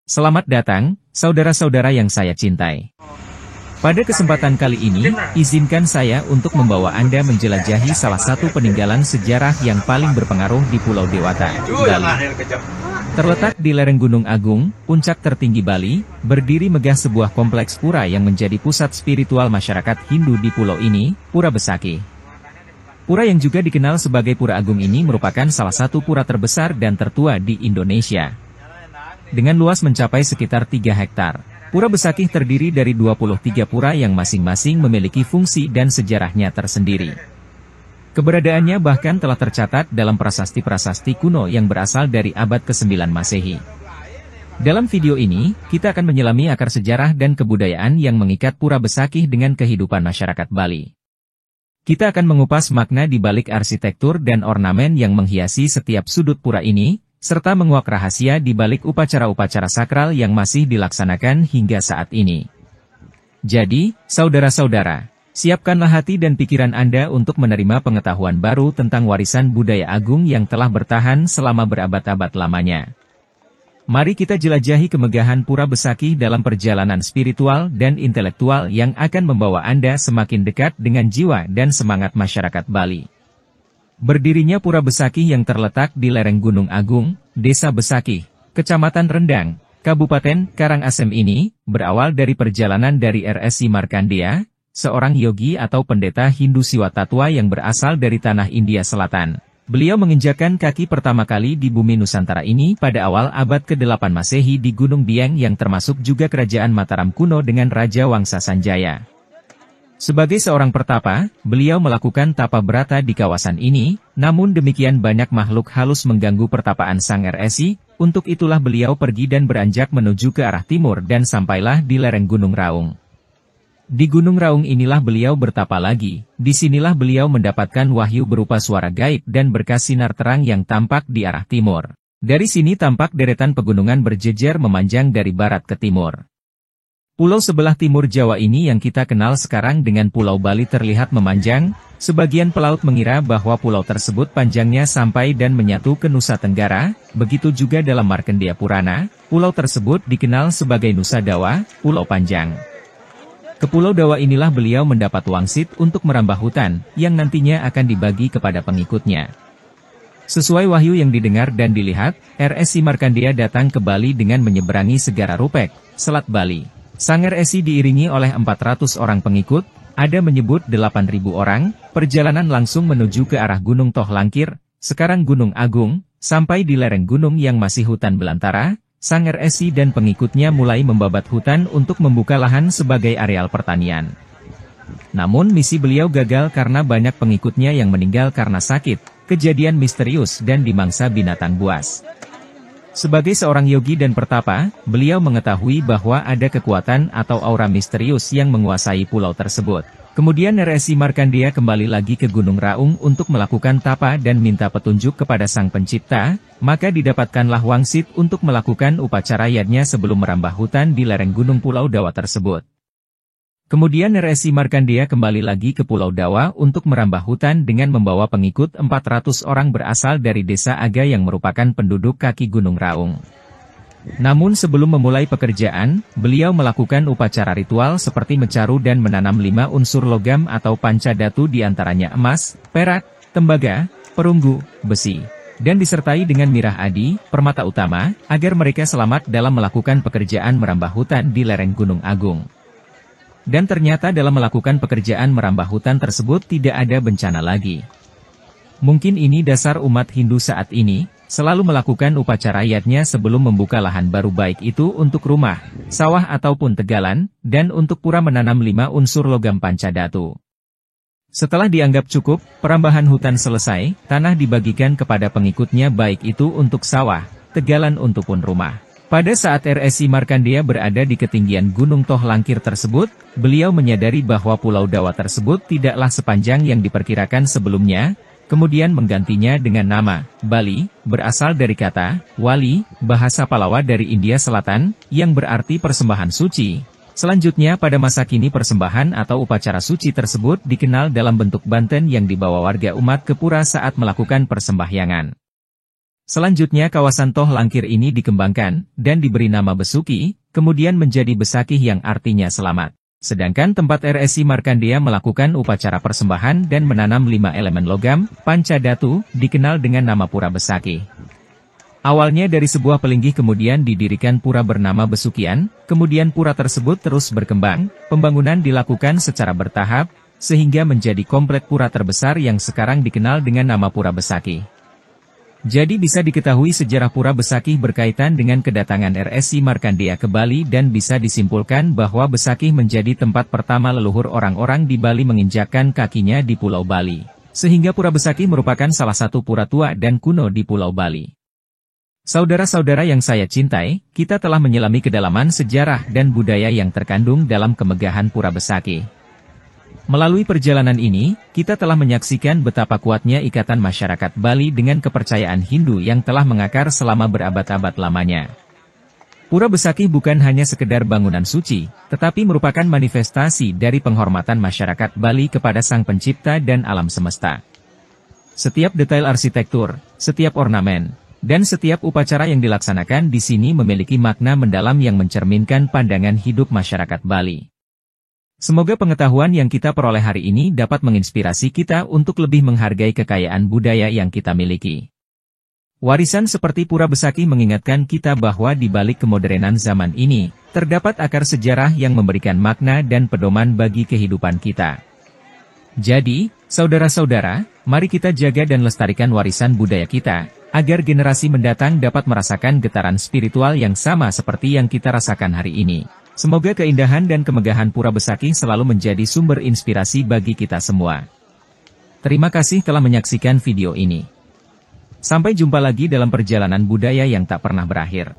Selamat datang, saudara-saudara yang saya cintai. Pada kesempatan kali ini, izinkan saya untuk membawa Anda menjelajahi salah satu peninggalan sejarah yang paling berpengaruh di Pulau Dewata, Bali. Terletak di lereng Gunung Agung, puncak tertinggi Bali, berdiri megah sebuah kompleks pura yang menjadi pusat spiritual masyarakat Hindu di pulau ini, Pura Besakih. Pura yang juga dikenal sebagai Pura Agung ini merupakan salah satu pura terbesar dan tertua di Indonesia. Dengan luas mencapai sekitar 3 hektar, Pura Besakih terdiri dari 23 pura yang masing-masing memiliki fungsi dan sejarahnya tersendiri. Keberadaannya bahkan telah tercatat dalam prasasti-prasasti kuno yang berasal dari abad ke-9 Masehi. Dalam video ini, kita akan menyelami akar sejarah dan kebudayaan yang mengikat Pura Besakih dengan kehidupan masyarakat Bali. Kita akan mengupas makna di balik arsitektur dan ornamen yang menghiasi setiap sudut pura ini, serta menguak rahasia di balik upacara-upacara sakral yang masih dilaksanakan hingga saat ini. Jadi, saudara-saudara, siapkanlah hati dan pikiran Anda untuk menerima pengetahuan baru tentang warisan budaya agung yang telah bertahan selama berabad-abad lamanya. Mari kita jelajahi kemegahan Pura Besakih dalam perjalanan spiritual dan intelektual yang akan membawa Anda semakin dekat dengan jiwa dan semangat masyarakat Bali. Berdirinya Pura Besakih yang terletak di lereng Gunung Agung, Desa Besakih, Kecamatan Rendang, Kabupaten Karangasem ini, berawal dari perjalanan dari R.S. Markandeya, seorang yogi atau pendeta Hindu Siwa Tattwa yang berasal dari tanah India Selatan. Beliau menginjakkan kaki pertama kali di bumi Nusantara ini pada awal abad ke-8 Masehi di Gunung Dieng yang termasuk juga kerajaan Mataram kuno dengan Raja Wangsa Sanjaya. Sebagai seorang pertapa, beliau melakukan tapa brata di kawasan ini, namun demikian banyak makhluk halus mengganggu pertapaan Sang R.S.I, untuk itulah beliau pergi dan beranjak menuju ke arah timur dan sampailah di lereng Gunung Raung. Di Gunung Raung inilah beliau bertapa lagi, disinilah beliau mendapatkan wahyu berupa suara gaib dan berkas sinar terang yang tampak di arah timur. Dari sini tampak deretan pegunungan berjejer memanjang dari barat ke timur. Pulau sebelah timur Jawa ini yang kita kenal sekarang dengan Pulau Bali terlihat memanjang, sebagian pelaut mengira bahwa pulau tersebut panjangnya sampai dan menyatu ke Nusa Tenggara, begitu juga dalam Markandeya Purana, pulau tersebut dikenal sebagai Nusa Dawa, Pulau Panjang. Ke Pulau Dawa inilah beliau mendapat wangsit untuk merambah hutan, yang nantinya akan dibagi kepada pengikutnya. Sesuai wahyu yang didengar dan dilihat, R.S. Markandeya datang ke Bali dengan menyeberangi Segara Rupek, Selat Bali. Sang R.S. diiringi oleh 400 orang pengikut, ada menyebut 8.000 orang, perjalanan langsung menuju ke arah Gunung Toh Langkir, sekarang Gunung Agung, sampai di lereng gunung yang masih hutan belantara. Sang R.S. dan pengikutnya mulai membabat hutan untuk membuka lahan sebagai areal pertanian. Namun misi beliau gagal karena banyak pengikutnya yang meninggal karena sakit, kejadian misterius dan dimangsa binatang buas. Sebagai seorang yogi dan pertapa, beliau mengetahui bahwa ada kekuatan atau aura misterius yang menguasai pulau tersebut. Kemudian R.S. Markandeya kembali lagi ke Gunung Raung untuk melakukan tapa dan minta petunjuk kepada Sang Pencipta, maka didapatkanlah wangsit untuk melakukan upacara yadnya sebelum merambah hutan di lereng Gunung Pulau Dawa tersebut. Kemudian R.S. Markandeya kembali lagi ke Pulau Dawa untuk merambah hutan dengan membawa pengikut 400 orang berasal dari desa Aga yang merupakan penduduk kaki Gunung Raung. Namun sebelum memulai pekerjaan, beliau melakukan upacara ritual seperti mencaru dan menanam 5 unsur logam atau pancadatu diantaranya emas, perak, tembaga, perunggu, besi, dan disertai dengan mirah adi, permata utama, agar mereka selamat dalam melakukan pekerjaan merambah hutan di lereng Gunung Agung. Dan ternyata dalam melakukan pekerjaan merambah hutan tersebut tidak ada bencana lagi. Mungkin ini dasar umat Hindu saat ini, selalu melakukan upacara yadnya sebelum membuka lahan baru baik itu untuk rumah, sawah ataupun tegalan, dan untuk pura menanam 5 unsur logam pancadatu. Setelah dianggap cukup, perambahan hutan selesai, tanah dibagikan kepada pengikutnya baik itu untuk sawah, tegalan ataupun rumah. Pada saat R.S. Markandeya berada di ketinggian Gunung Toh Langkir tersebut, beliau menyadari bahwa Pulau Dawa tersebut tidaklah sepanjang yang diperkirakan sebelumnya, kemudian menggantinya dengan nama Bali, berasal dari kata wali, bahasa Palawa dari India Selatan, yang berarti persembahan suci. Selanjutnya pada masa kini persembahan atau upacara suci tersebut dikenal dalam bentuk banten yang dibawa warga umat ke pura saat melakukan persembahyangan. Selanjutnya kawasan Toh Langkir ini dikembangkan, dan diberi nama Besuki, kemudian menjadi Besakih yang artinya selamat. Sedangkan tempat RSI Markandeya melakukan upacara persembahan dan menanam 5 elemen logam, Pancadatu, dikenal dengan nama Pura Besakih. Awalnya dari sebuah pelinggih kemudian didirikan pura bernama Besukian, kemudian pura tersebut terus berkembang, pembangunan dilakukan secara bertahap, sehingga menjadi komplek pura terbesar yang sekarang dikenal dengan nama Pura Besakih. Jadi bisa diketahui sejarah Pura Besakih berkaitan dengan kedatangan RSI Markandeya ke Bali dan bisa disimpulkan bahwa Besakih menjadi tempat pertama leluhur orang-orang di Bali menginjakkan kakinya di Pulau Bali. Sehingga Pura Besakih merupakan salah satu pura tua dan kuno di Pulau Bali. Saudara-saudara yang saya cintai, kita telah menyelami kedalaman sejarah dan budaya yang terkandung dalam kemegahan Pura Besakih. Melalui perjalanan ini, kita telah menyaksikan betapa kuatnya ikatan masyarakat Bali dengan kepercayaan Hindu yang telah mengakar selama berabad-abad lamanya. Pura Besakih bukan hanya sekedar bangunan suci, tetapi merupakan manifestasi dari penghormatan masyarakat Bali kepada Sang Pencipta dan alam semesta. Setiap detail arsitektur, setiap ornamen, dan setiap upacara yang dilaksanakan di sini memiliki makna mendalam yang mencerminkan pandangan hidup masyarakat Bali. Semoga pengetahuan yang kita peroleh hari ini dapat menginspirasi kita untuk lebih menghargai kekayaan budaya yang kita miliki. Warisan seperti Pura Besakih mengingatkan kita bahwa di balik kemodernan zaman ini, terdapat akar sejarah yang memberikan makna dan pedoman bagi kehidupan kita. Jadi, saudara-saudara, mari kita jaga dan lestarikan warisan budaya kita, agar generasi mendatang dapat merasakan getaran spiritual yang sama seperti yang kita rasakan hari ini. Semoga keindahan dan kemegahan Pura Besakih selalu menjadi sumber inspirasi bagi kita semua. Terima kasih telah menyaksikan video ini. Sampai jumpa lagi dalam perjalanan budaya yang tak pernah berakhir.